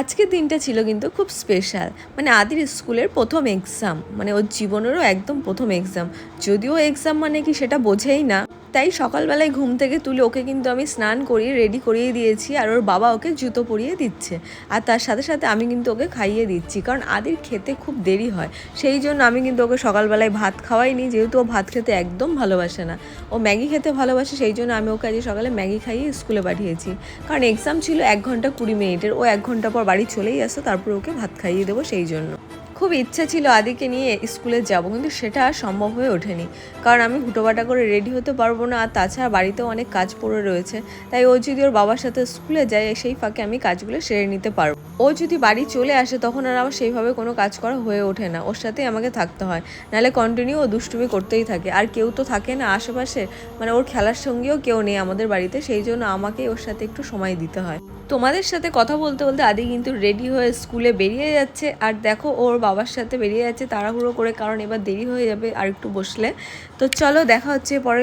আজকের দিনটা ছিল কিন্তু খুব স্পেশাল। মানে আদির স্কুলের প্রথম এক্সাম, মানে ওর জীবনেরও একদম প্রথম এক্সাম। যদিও এক্সাম মানে কি সেটা বোঝেই না, তাই সকালবেলায় ঘুম থেকে তুলে ওকে কিন্তু আমি স্নান করিয়ে রেডি করিয়ে দিয়েছি, আর ওর বাবা ওকে জুতো পরিয়ে দিচ্ছে। আর তার সাথে সাথে আমি কিন্তু ওকে খাইয়ে দিচ্ছি, কারণ আদির খেতে খুব দেরি হয়। সেই জন্য আমি কিন্তু ওকে সকালবেলায় ভাত খাওয়াইনি, যেহেতু ও ভাত খেতে একদম ভালোবাসে না, ও ম্যাগি খেতে ভালোবাসে। সেই জন্য আমি ওকে আজ সকালে ম্যাগি খাইয়ে স্কুলে পাঠিয়েছি, কারণ এক্সাম ছিল 1 ঘন্টা 20 মিনিটের। ও 1 ঘন্টা পর বাড়ি চলেই আসতো, তারপর ওকে ভাত খাইয়ে দেবো। সেই জন্য খুব ইচ্ছা ছিল আদিকে নিয়ে স্কুলে যাব, কিন্তু সেটা আর সম্ভব হয়ে ওঠেনি, কারণ আমি হুটোপাটা করে রেডি হতে পারবো না। আর তাছাড়া বাড়িতেও অনেক কাজ পড়ে রয়েছে, তাই ও যদি ওর বাবার সাথে স্কুলে যায় সেই ফাঁকে আমি কাজগুলো সেরে নিতে পারবো। ও যদি বাড়ি চলে আসে তখন আর আমার সেইভাবে কোনো কাজ করা হয়ে ওঠে না, ওর সাথেই আমাকে থাকতে হয়, নাহলে কন্টিনিউ ও দুষ্টুমি করতেই থাকে। আর কেউ তো থাকে না আশেপাশে, মানে ওর খেলার সঙ্গেও কেউ নেই আমাদের বাড়িতে, সেই জন্য আমাকেই ওর সাথে একটু সময় দিতে হয়। তোমাদের সাথে কথা বলতে বলতে আদি কিন্তু রেডি হয়ে স্কুলে বেরিয়ে যাচ্ছে, আর দেখো ওর বাবার সাথে বেরিয়ে যাচ্ছে তাড়াহুড়ো করে, কারণ এবার দেরি হয়ে যাবে আর একটু বসলে। তো চলো দেখা হচ্ছে পরে।